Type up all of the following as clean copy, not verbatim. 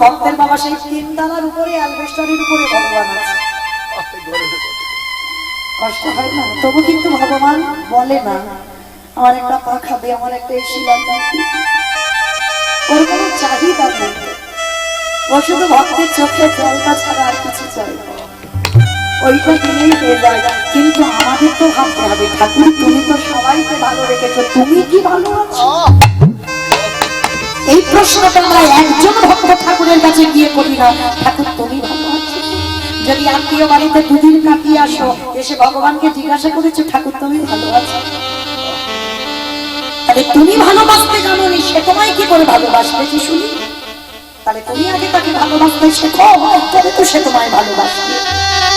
ভক্তের বাবা সেই তিনতলার উপরে অ্যালবেস্টারের উপরে ভগবান আছে। কষ্ট হয় না? তবু কিন্তু ভগবান বলে না আমার একটা পাখা দে, আমার একটা এসি লাগবে। ওর কোনো চাহিদা নেই, ও শুধু ভক্তের চোখে জলটা ছাড়া আর কিছু চাই না, ওইটা দিলেই হয়ে যায়। কিন্তু আমাদের তো ভাবতে হবে ঠাকুর তুমি তো সবাইকে ভালো রেখেছো, তুমি কি ভালো আছো? এই প্রশ্নটা আমরা একজন ভক্ত ঠাকুরের কাছে গিয়ে করি না, ঠাকুর তুমি ভালো আছো? যদি আত্মীয় বাড়িতে দুদিন কাটিয়ে আসো, এসে ভগবানকে জিজ্ঞাসা করেছো ঠাকুর তুমি ভালো আছো? তাহলে তুমি ভালোবাসতে জানোনি, সে তোমায় কি করে ভালোবাসবে যে শুনি? তাহলে তুমি আগে তাকে ভালোবাসতে শেখো, তবে তো সে তোমায় ভালোবাসবে।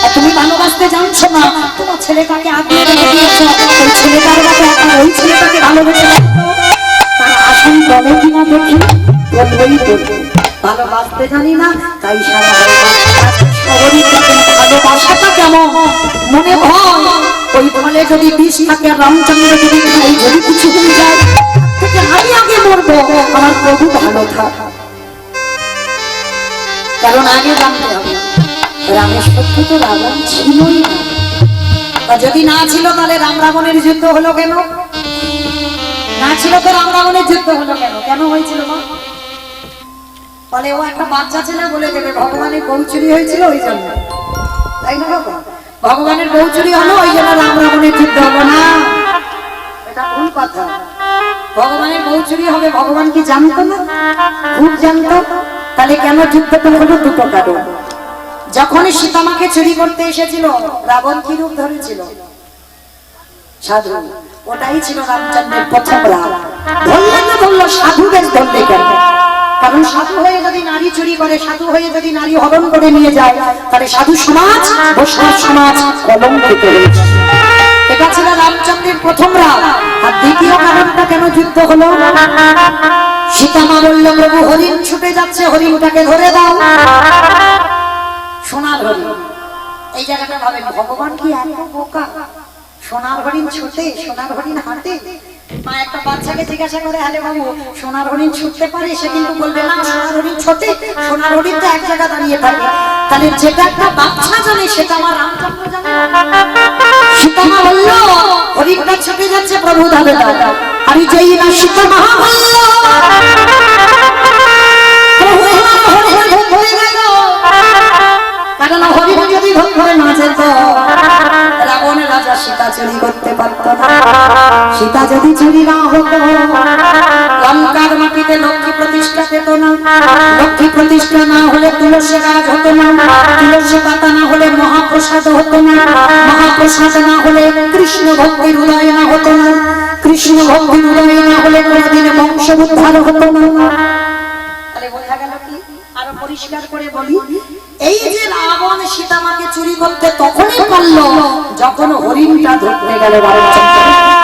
আর তুমি ভালোবাসতে জানছো না, তোমার ছেলেটাকে আগলে রেখে দিয়েছো, ওই ছেলেটার মতো এখন ওই ছেলেটাকে ভালোবেসে তার আসন বলে কিনা দেখি, বলবেই বলবে ভালোবাসতে জানি না, তাই সারা শহরের দেখেন ভালোবাসাটা কেমন মনে হয়। ওই ফলে যদি বিষ থাকে, রামচন্দ্র যদি খাই, যদি কিছু হয়ে যায় থেকে আমি আগে মরবো, আমার প্রভু ভালো থাক। কারণ আগে জানতে হবে রামের সত্য তো রাবণ ছিলই না, বা যদি না ছিল তাহলে রাম রাবণের যুদ্ধ হলো কেন? না ছিল তো রাম রাবণের যুদ্ধ হলো কেন? কেন হয়েছিল মা? বলে ও একটা বাচ্চা ছেলে বলে দেবে ভগবানের বউ চুরি হয়েছিল ওই জন্য, তাই না বাবা? ভগবানের বউ চুরি হলো ওই জন্য রাম রাবণের যুদ্ধ হলো না, এটা ভুল কথা। ভগবানের বউ চুরি হবে ভগবান কি জানতো না? খুব জানতো। তাহলে কেন যুদ্ধটা হলো? দুটো কারণ। যখন সীতামাকে চুরি করতে এসেছিল রাবণ কি রূপ ধরেছিল? সাধু। ওটাই ছিল রামচন্দ্রের প্রথম রাগ। ধরলেন না ধরলো, সাধু বেশ ধরলে কেন? কারণ সাধু হয়ে যদি নারী চুরি করে, সাধু হয়ে যদি নারী হরণ করে নিয়ে যায়, তাহলে সাধু সমাজ বৈষ্ণব সমাজ কলঙ্কিত হয়েছে। এটা ছিল রামচন্দ্রের প্রথম রাগ। আর দ্বিতীয় কারণটা কেন যুদ্ধ হলো? সীতামা বলল প্রভু হরিণ ছুটে যাচ্ছে, হরিণটাকে ধরে দাও। সোনার হরিণ, এই জায়গাটা ভাবেন ভগবান কি এত বোকা? সোনার হরিণ ছুটে, সোনার হরিণ হাঁটে। মা একটা বাচ্চাকে জিজ্ঞাসা করে আরে বাবু সোনার হরিণ ছুটতে পারে? সে কিন্তু বলবে না সোনার হরিণ ছোটে, সোনার হরিণ তো এক জায়গা দাঁড়িয়ে থাকে। তাহলে যেটা একটা বাচ্চা জানে সেটা আমার রামচন্দ্র জানে। সীতামা বলল হরিণটা ছুটে যাচ্ছে, প্রভু ধরে দাও। আর যেই না সীতামা বলল কারণ হরিণ যদি ধরে না যেত রাবণের রাজা সীতা চুরি করতে পারত না। সীতা যদি চুরি না হতো লঙ্কার মাটিতে লক্ষ্মী প্রতিষ্ঠা পেত না। লক্ষ্মী প্রতিষ্ঠা না হলে তুলসী গাছ হতো না। তুলসী পাতা না হলে মহাপ্রসাদ হতো না। মহাপ্রসাদ না হলে কৃষ্ণ ভক্তির উদয় না হতো না। কৃষ্ণ ভক্তির উদয় না হলে কোনদিন বংশ উদ্ধার হতো না। তাহলে বোঝা গেল কি? আরো পরিষ্কার করে বলি, এই যে রাবণ সীতামাকে চুরি করতে তখনই পারলো যখন হরিণটা ধরতে গেল রামচন্দ্র।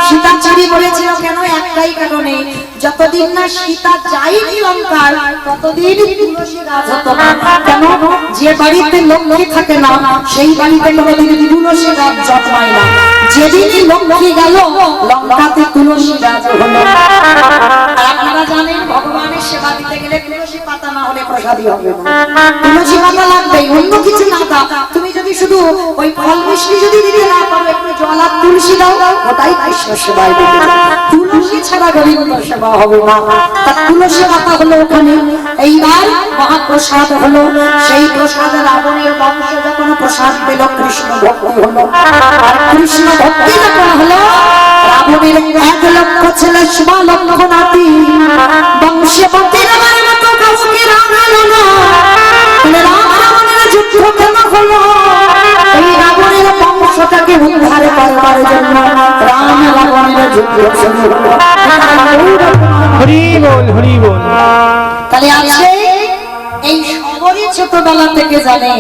সীতা চুরি করেছিল কেন? একটাই কারণে, যতদিন না সীতা যায়নি লঙ্কায় ততদিন তুলসী গাছ হতো না। কেন? যে বাড়িতে লক্ষ্মী থাকে না সেই বাড়িতে কোনোদিন তুলসী গাছ জন্মায় না। যেদিনই লক্ষ্মী গেল লঙ্কাতে তুলসী গাছ হলো। আর আপনারা জানেন ভগবানের সেবা দিতে গেলে তুলসী পাতা না হলে প্রসাদই হবে না। তুলসী পাতা লাগবে, অন্য কিছু না দাও। তুমি যদি শুধু ওই ফল মিষ্টি যদি দিতে না পারো, একটু জল আর তুলসী দাও, ওটাই কৃষ্ণ সেবায় দেবে। তুলসী ছাড়া গোবিন্দ সেবা হবে না। তার তুলসী পাতা হলো ওখানে। এইবার মহাপ্রসাদ হলো, সেই প্রসাদ রাবণের বংশ যখন প্রসাদ পেল কৃষ্ণ ভক্তি হলো। আর কৃষ্ণ ভক্তি যখন হলো রাবণের 1 লক্ষ ছেলে 1 লক্ষ নাতি বংশে ভক্তির মতো কাউকে রাখালো না। রাম রাবণের যুদ্ধ কেন হলো? এই রাবণের বংশটাকে উদ্ধার করবার জন্য রাম রাবণের যুদ্ধ শুরু হলো। হরি বল, হরি বল। তাহলে আজকে এই সবরই ছোটবেলা থেকে জানে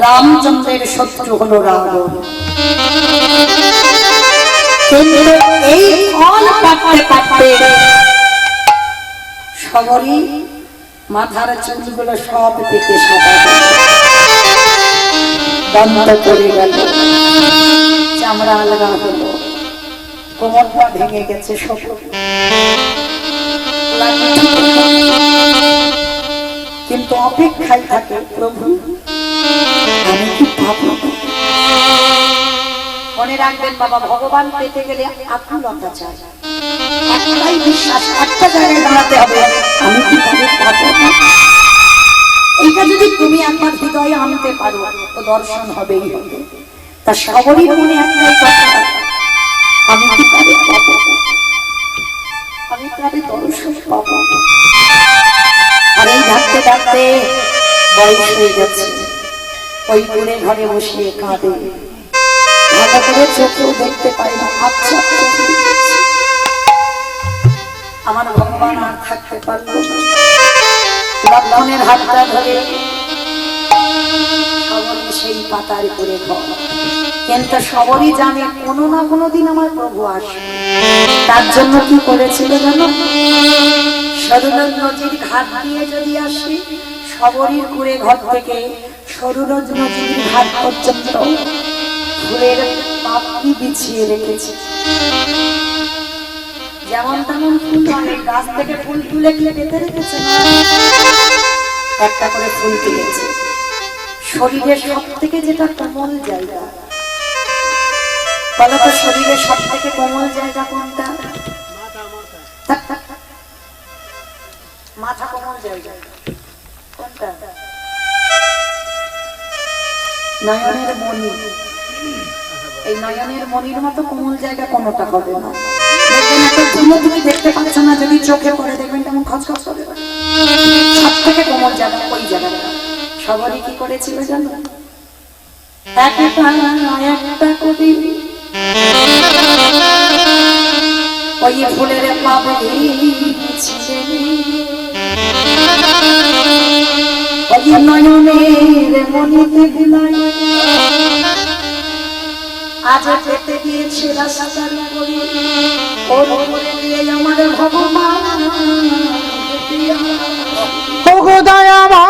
রামচন্দ্রের শত্রু হলো রাবণ। কিন্তু এই ফল পাঠতে পাঠতে সবরই মাথার চুলগুলো সব থেকে সাদা দন্ত করে গেল, চামড়া আলগা হলো, কোমরটা ভেঙে গেছে। কিন্তু শুধু অপেক্ষায় থাকে, প্রভু আমি কি পাবো? মনে রাখবেন বাবা, ভগবান পেতে গেলে আকুলতা চাই, একটাই বিশ্বাস, একটা জায়গায় দাঁড়াতে হবে, আমি কি পাবো? এইটা যদি তুমি একবার হৃদয়ে আনতে পারো তো দর্শন হবেই হবে। তা সবারই মনে একটাই কথা, আমি কি পাবো? আমি তাদের দর্শন পাবো। আর এই ডাকতে ডাকতে বয়স হয়ে যাচ্ছে, ওই দূরে ঘরে বসে কাঁদে, ভালো করে চোখেও দেখতে পাই না। আচ্ছা আমার ভগবান আর থাকতে পারলো না, লক্ষণের হাতটা ধরে সবরই সেই পাতার করে ঘর। কিন্তু সবরই জানে কোনো না কোনো দিন আমার প্রভু আসবে। তার জন্য কি করেছিল জানো? সরুরজ নদীর ঘাট দিয়ে যদি আসে, সবরীর কুড়ে ঘর থেকে সরুরজ নদীর ঘাট পর্যন্ত ফুলের পাপড়ি বিছিয়ে রেখেছে। যেমন তেমন ফুল নয়, গাছ থেকে ফুল তুলে পেতে রেখেছে, একটা করে ফুল তুলেছে। শরীরের সব থেকে যেটা কোমল জায়গা, বলো তো শরীরের সব থেকে কোমল জায়গা কোনটা? মাথা কোমল জায়গা কোনটা? নয়নের মণি। এই নয়নের মণির মতো কোমল জায়গা কোনটা হবে না। দেখবেন একটা চুলো তুমি দেখতে পাচ্ছ না, যদি চোখে পড়ে দেখবেন কেমন খচখচ করে। সব থেকে কোমল জায়গা ওই জায়গাটা। সবারই কি করেছিল জানো? একটা কবি ওই ফুলের পাপড়ি ওই নয়নের মণিতে গেলাই, আজ পেতে গিয়েছে রাস্তার করে, ওর উপরে দিয়ে আমার ভগবান ওগো দয়াময়।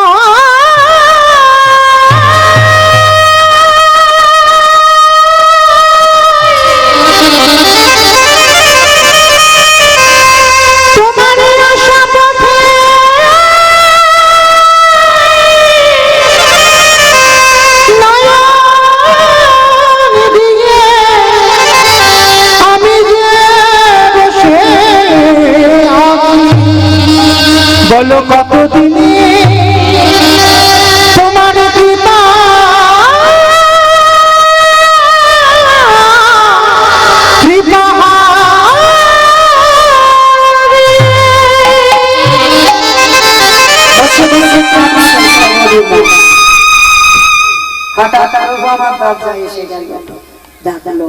বলো কতদিনে তোমার কৃপা কৃপা হঠাৎ আরো আমার দরজায় এসে গেল, ডাকলো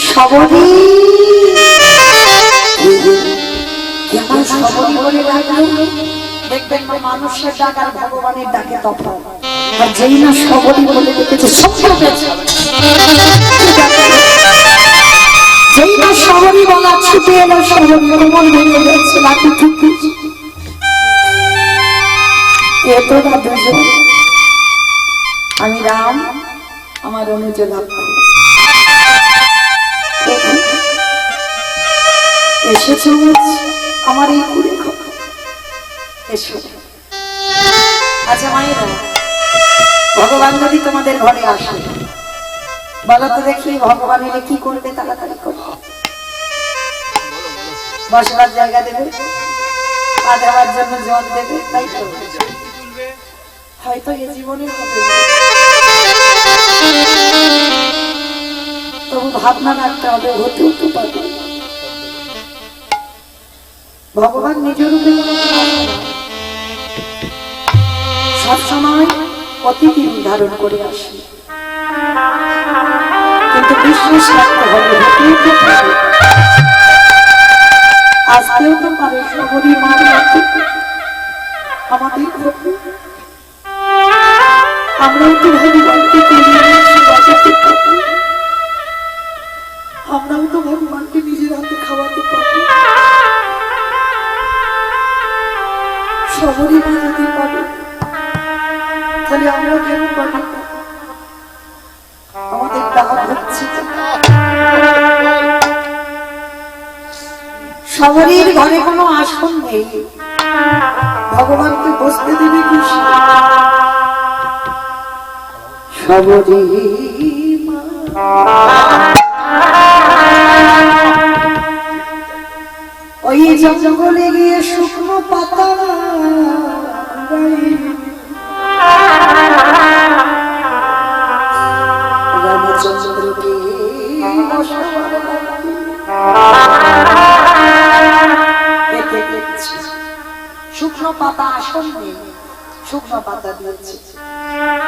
সবরী। কেমন সবরী বলে ডাকলো? দেখবেন মানুষের ডাক আর ভগবানের ডাকে তফাৎ। আর যেই না সবরী বলে ডেকেছে, যেই না সবরী বলা ছুটে এলো, সবরী কোমল ভেঙে যাচ্ছে, লাঠি ঠুকছে। এত না দুজন, আমি রাম, আমার অনুজ লক্ষ্য এসেছে আমার এই কুড়ে ঘর। এসো। আচ্ছা মায়েরা, ভগবান যদি তোমাদের ঘরে আসে, বলো তো দেখি ভগবান এলে কি করবে? তাড়াতাড়ি করবে, বসবার জায়গা দেবে, পা দেওয়ার জন্য জল দেবে, তাই তো? হয়তো এ জীবনে হবে, তবু ভাবনা রাখতে হবে, হতেও তো পারবে। ভগবান নিজের রূপে সবসময় অতিথি ধারণ করে আসে, কিন্তু বিশ্বাস রাখতে হবে, হতেও তো পারে, আসতেও তো পারে। সবরী মা আমাদের প্রভু, আমরাও তো ভগবানকে বাঁচাতে পারি, আমরাও তো ভগবানকে নিজের হাতে খাওয়াতে পারি। সবরী মা যদি পাবে, তাহলে আমরা কেন পাবো? আমাদের দাগ হচ্ছে সবরীর ঘরে কোনো আসন নেই, ভগবানকে বসতে দেবে কি? সবরী ওই জঙ্গলে গিয়ে শুকনো পাতা রামচন্দ্রকে শুকনো পাতা আসন নেই, শুকনো পাতা দিয়েছে,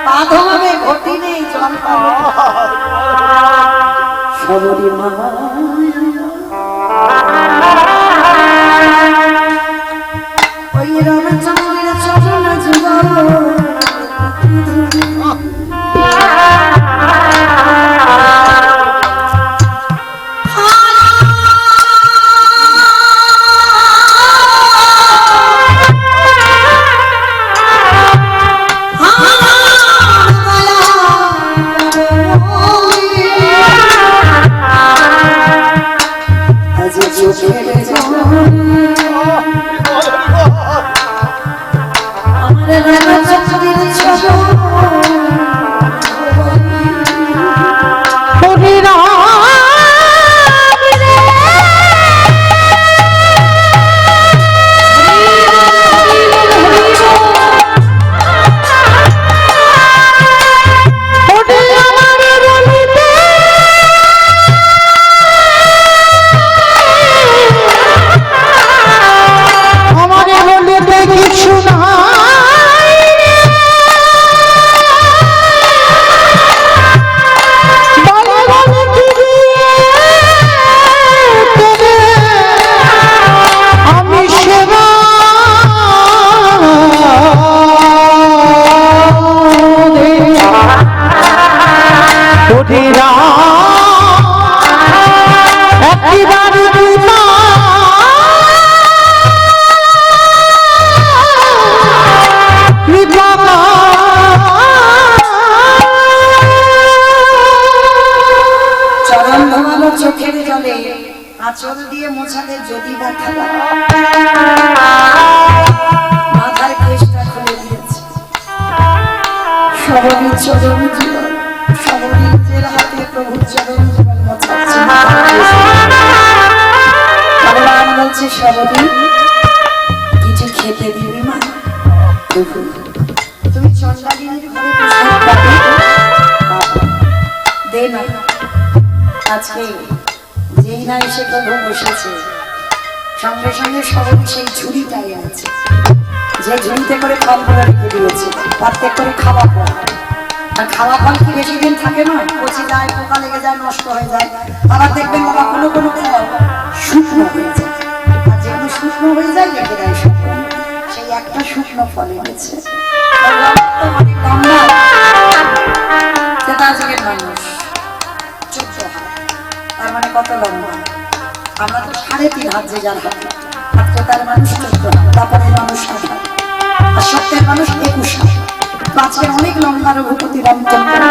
পা ধোবে ঘটি নেই, জল পাবে। সবরী মা ওই রামচন্দ্রের চরণ যুগল চোখের জলে আঁচল দিয়ে মোছালে যদি ব্যথা লাগে, মাথার কেশটা খুলে দিয়েছে। সবরীর চরণ জীবন, সবরীর নিজের হাতে প্রভুর চরণ জীবন মোছাচ্ছে। ভগবান বলছে, সবরী কিছু খেতে দিবি মা? তুমি চন্দ্রাগিনীর ঘরে দে না। আজকে যেই না এসে প্রভু বসেছে, সঙ্গে সঙ্গে সবরী সেই ঝুড়িটা এনেছে, যে ঝুড়িতে করে ফলগুলো রেখে দিয়েছে, পাত্রে করে খাওয়া ফল। আর খাওয়া ফল কি বেশি দিন থাকে না, পচে যায়, পোকা লেগে যায়, নষ্ট হয়ে যায়। আবার দেখবেন বাবা কোনো কোনো ফল শুকনো হয়ে যায়, আর যেগুলো শুকনো হয়ে যায় রেখে দেয় শুকনো, সেই একটা শুকনো ফল এনেছে। সেটা আজকের মানুষ 14 হাত, তার মানে কত লম্বা? আমরা তো 3.5 হাত যে যার হাতে, মাত্র তার মানুষ 14 হাত, তারপরে মানুষ 7 হাত, আর সত্যের মানুষ 21 হাত। তো আজকে অনেক লম্বা রঘুপতি রামচন্দ্র,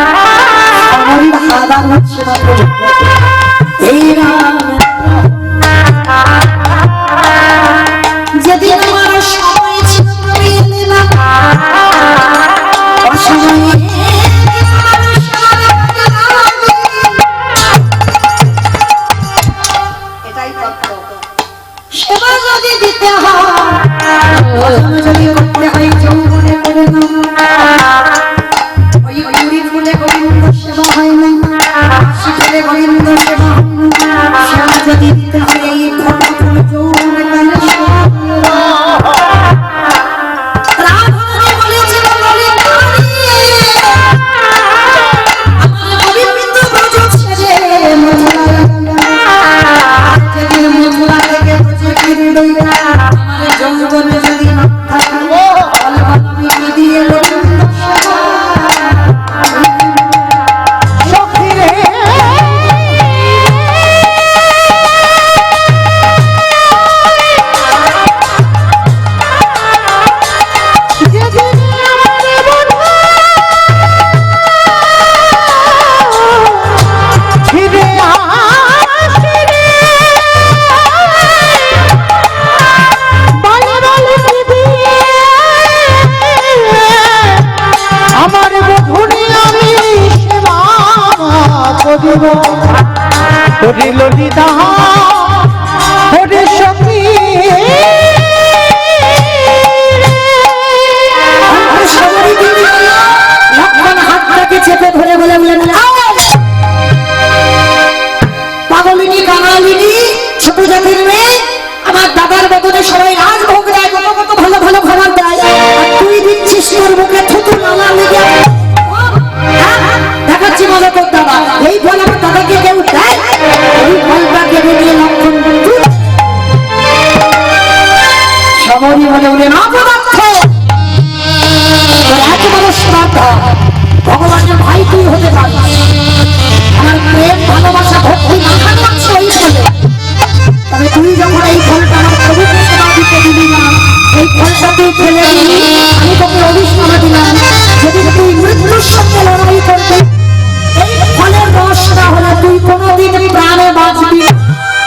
সবরীর হাদার হচ্ছে এই রাম। যেদিন আমার সময় ছিল এটাই তত্ত্ব। সেবা যদি দিতে হয়, যদি করতে হয়, যৌবনে করে না, ওই কুড়ি ফুলে গোবিন্দ সেবা হয় না, শিখলে গোবিন্দ সেবা হয় না। দিব ওরে ললিতা ওরে সখী লক্ষণ হাতটাকে চেপে ধরে বলে বললেন, পাগলিনী কাঙালিনী ছোট জাতির মেয়ে, আমার দাদার বদলে সবাই রাজভোগ দেয়, কত কত ভালো ভালো খাবার দেয়, আর তুই দিচ্ছিস তোর মুখে থুতু নালা লেগে। দেখাচ্ছি মজা তোর দাদা, এই ফল আমার দাদাকে কেউ দেয়, ওই ফলটা কেড়ে নিয়ে লক্ষণ সবরই বলে বলে না পদার্থ, এত বড় শ্রদ্ধা, ভগবানের ভাই তুই হতে পারিস, আমার প্রেম ভালোবাসা ভক্তি মাখানো আছে ওই ফলে, তবে তুই যখন এই ফলটা আমার প্রভুকে সেবা দিতে দিবি না, এই ফলটা তুই ফেলে দিবি, আমি তোকে অভিশাপ দিলাম, যদি তুই মৃত্যুর সঙ্গে লড়াই করবি, এই ফলের রসটা হলে তুই কোনোদিন প্রাণে বাঁচবি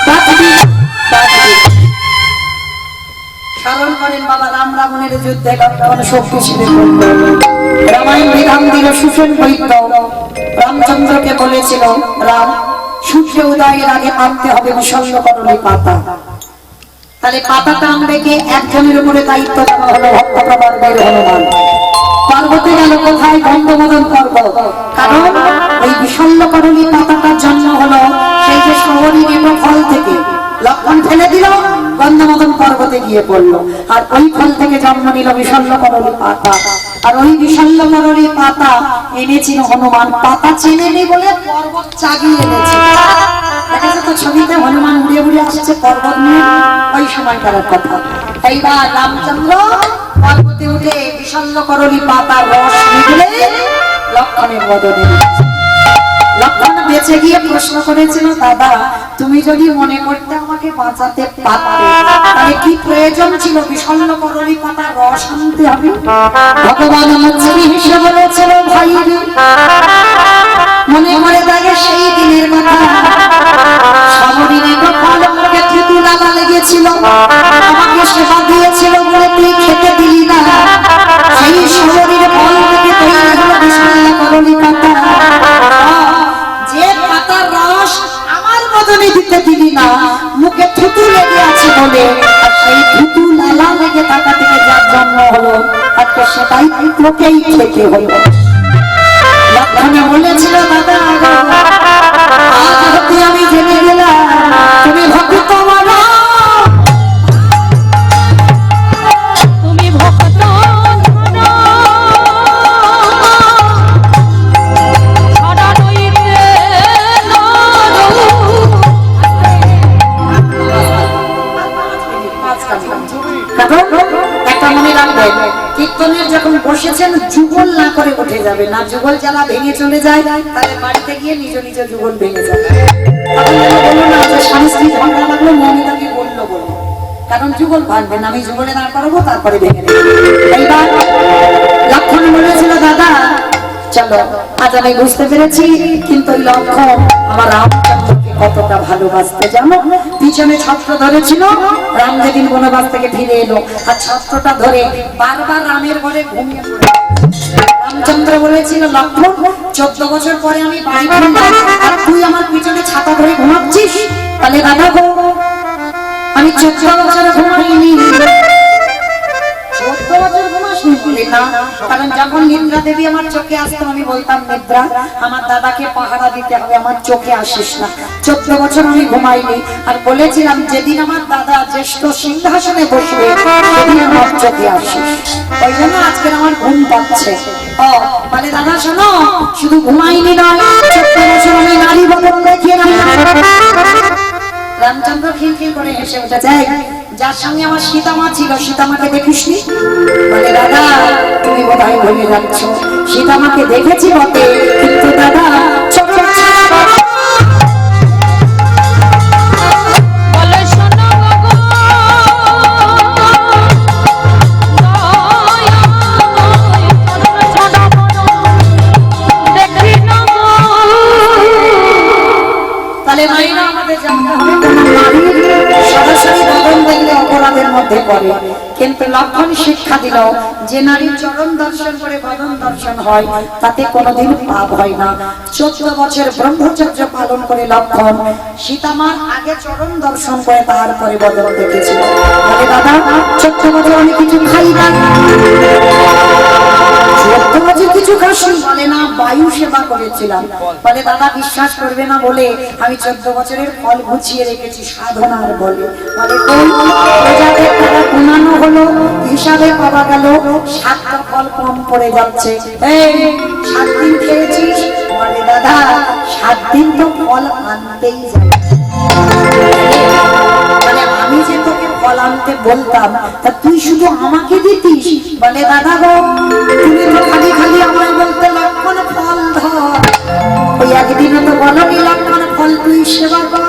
বাঁচবি বাঁচবি। স্মরণ করেন বাবা রাম রাবণের যুদ্ধে লক্ষণ শক্তিশালী রামায়ণ বিধান দিল সুষেণ বৈদ্য, রামচন্দ্রকে বলেছিল রাম সূর্য উদয়ের আগে আনতে হবে মুসল্লকরণী পাতা, তাহলে পাতাটা আনবে কে? একজনের উপরে দায়িত্ব দেওয়া হলো ভক্তপ্রবর্গের হনুমান। পার্বতী গেল কোথায়? গন্ধমদন পর্বত, কারণ ওই বিশল্যকরণী পাতাটার জন্ম হলো সেই যে শহরী নেব ফল থেকে, লক্ষণ ফেলে দিল গন্ধমদন পর্বতে গিয়ে পড়লো, আর ওই ফল থেকে জন্ম নিল বিশল্যকরণী পাতা, আর ওই বিশল্যকরণী পাতা এনেছিল হনুমান, পাতা চেনেনি বলে পর্বত চাগিয়ে এনেছে। দেখা যাচ্ছে তো ছবিতে হনুমান উড়ে উড়ে আসছে পর্বত নিয়ে, ওই সময়কার কথা। এইবার রামচন্দ্র পর্বতে উঠে বিশল্যকরণী পাতার রস নিগলে লক্ষণের বদলে লক্ষণ বেঁচে গিয়ে প্রশ্ন করেছিল, দাদা তুমি যদি মনে করতে আমাকে বাঁচাতে পারতে তাহলে কি প্রয়োজন ছিল বিশল্যকরণী পাতার রস আনতে হবে? ভগবান মন্ত্রী হিসেবে বলেছিল, ভাই মনে করে থাকে সেই দিনের কথা, সামরিনে ফল আমাকে থুতু লাগা লেগেছিল, আমাকে সেবা দিয়েছিল বলে তুই খেতে দিলি না, সেই শরীরের ফল থেকে তৈরি হলো বিশল্যকরণী পাতা, যে পাতার রস আমার বদনে দিতে দিলি না, মুখে থুতু লেগে আছে বলে, আর সেই থুতু লালা লেগে থাকা থেকে যার জন্ম হলো, আজকে সেটাই তোকেই খেতে হলো। লক্ষণে বলেছিল, দাদা আজ হতে আমি জেনে গেলাম তুমি ভক্ত মানা, তুমি ভক্ত একটা মনে রাখবেন, কীর্তনের যখন বসেছেন যুগল না করে উঠে যাবে না, যুগল জ্বালা ভেঙে চলে যায়, তাহলে বাড়িতে গিয়ে নিজ নিজ যুগল ভেঙে যাবে। তখন যেন বললো না যে স্বামী স্ত্রী ঝগড়া লাগলো মমিতাকে বললো বলবো, কারণ যুগল ভাঙবেন, আমি যুগলে দাঁড় করাবো তারপরে ভেঙে দেবো। এইবার লক্ষণ বলেছিল, দাদা চলো আজ আমি বুঝতে পেরেছি, কিন্তু ওই লক্ষণ আমার রামচন্দ্রকে কতটা ভালোবাসতে জানো। পিছনে ছত্র ধরেছিল, রাম যেদিন বনবাস থেকে ফিরে এলো, আর ছত্রটা ধরে বারবার রামের ঘরে ঘুমিয়ে পড়ে। রামচন্দ্র বলেছিল, লক্ষণ 14 বছর পরে আমি বাড়ি ফিরলাম, আর তুই আমার পিছনে ছাতা ধরে ঘুমাচ্ছিস, তাহলে দাদা গো আমি 14 বছর ঘুমাইনি। 14 বছর ঘুমাসনি বলে না, কারণ যখন নিদ্রা দেবী আমার চোখে আসতো আমি বলতাম নিদ্রা আমার দাদাকে পাহারা দিতে হবে, আমার চোখে আসিস না। 14 বছর আমি ঘুমাইনি, আর বলেছিলাম যেদিন আমার দাদা জ্যেষ্ঠ সিংহাসনে বসবে সেদিন আমার চোখে আসিস, ওই জন্য আজকে আমার ঘুম পাচ্ছে। ও মানে দাদা শোনো, শুধু ঘুমাইনি নয়, 14 বছর আমি নারী বদন দেখিয়ে না। রামচন্দ্র খিলখিল করে হেসে উঠেছে, যার সঙ্গে আমার সীতামা ছিল, সীতামাকে দেখিসনি? বলে দাদা তুমি বোধহয় ভুলে যাচ্ছ, সীতামাকে দেখেছি বটে, কিন্তু দাদা ছোট বলে শোনো গো দেখি না গো, তাহলে মাইনা আমাদের জানতে হবে, কোনো নারীর সরাসরি বদন দেখলে অপরাধ অপরাধের মধ্যে পড়ে, কিন্তু লক্ষণ শিক্ষা দিল যে নারীর চরণ দর্শন করে বদন দর্শন হয় তাতে কোনোদিন পাপ হয় না। 14 বছর ব্রহ্মচর্য পালন করে লক্ষণ সীতামার আগে চরণ দর্শন করে তারপরে বদন দেখেছিল। বলে দাদা 14 বছর আমি কিছু খাই না, 14 বছর কিছু খাসি, বলে না বায়ু সেবা করেছিলাম। বলে দাদা বিশ্বাস করবে না বলে আমি 14 বছরের ফল গুছিয়ে রেখেছি সাধনার বলে। বলে কই প্রজাদের টাকা গুনানো হলো, হিসাবে পাওয়া গেল 7টা ফল কম পড়ে যাচ্ছে। এই 7 দিন খেয়েছিস? বলে দাদা 7 দিন তো ফল আনতেই যাবে। মানে আমি যে তোকে ফল আনতে বলতাম তা তুই শুধু আমাকে দিতিস? বলে দাদা গো তুমি তো খালি খালি আমায় বলতে লক্ষণ ফল ধর, ওই একদিনে তো বলনি লক্ষণ ফল তুই সেবা কর।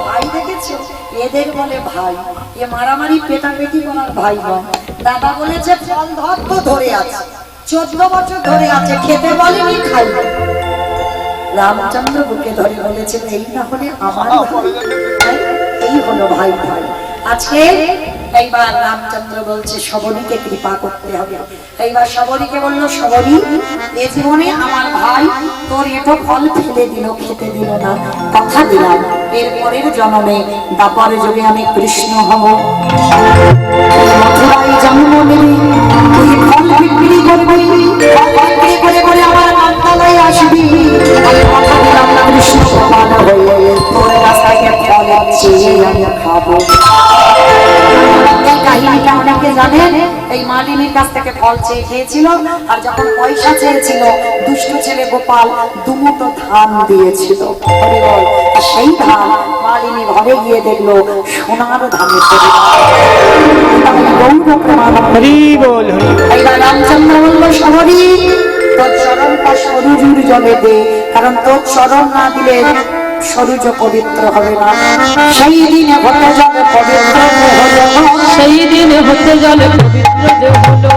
ভাই দেখেছো এদের বলে ভাই, এ মারামারি পেটাপেটি করার ভাই বোন। দাদা বলেছে ফল ধর, তো ধরে আছে 14 বছর ধরে আছে, খেতে বলেনি খাই। রামচন্দ্র বুকে ধরে বলেছেন এই না হলে আমার ভাই। এই হলো ভাই ভাই। আজকে এইবার রামচন্দ্র বলছে শবরীকে কৃপা করতে হবে। এইবার শবরীকে বললো শবরী এ জীবনে আমার ভাই তোর এত ফল ফেলে দিল, খেতে দিল না, কথা দিলাম এর পরের জন্মে দাপর যুগে আমি কৃষ্ণ হব, মথুরায় জন্ম নেবে, তুই ফল বিক্রি করবি, ফল বিক্রি করে করে আমার নামতলায় আসবি, আমি কথা দিলাম না কৃষ্ণ ভগবান হয়ে তোর রাস্তাকে ফল চেয়ে আমি খাবো। কাহিনীটা অনেকে জানেন, এই মালিনীর কাছ থেকে ফল চেয়ে খেয়েছিল, আর যখন পয়সা চেয়েছিল দুষ্ট ছেলে গোপাল দুমুটো ধান দিয়েছিল। আর সেই ধান মালিনী ঘরে গিয়ে দেখলো সোনার ধানে এইবার রামচন্দ্র বলল শবরী তোর চরণটা সরুজুর জলে দে, কারণ তোর চরণ না দিলে সরুজ পবিত্র হবে না। সেই দিনে হতে যাবে পবিত্র হলো, সেই দিন হতে জল পবিত্র যে হলো,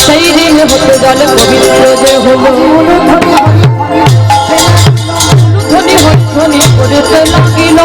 সেই দিন হতে জল পবিত্র যে হলো, ধ্বনি ধ্বনি করতে লাগিল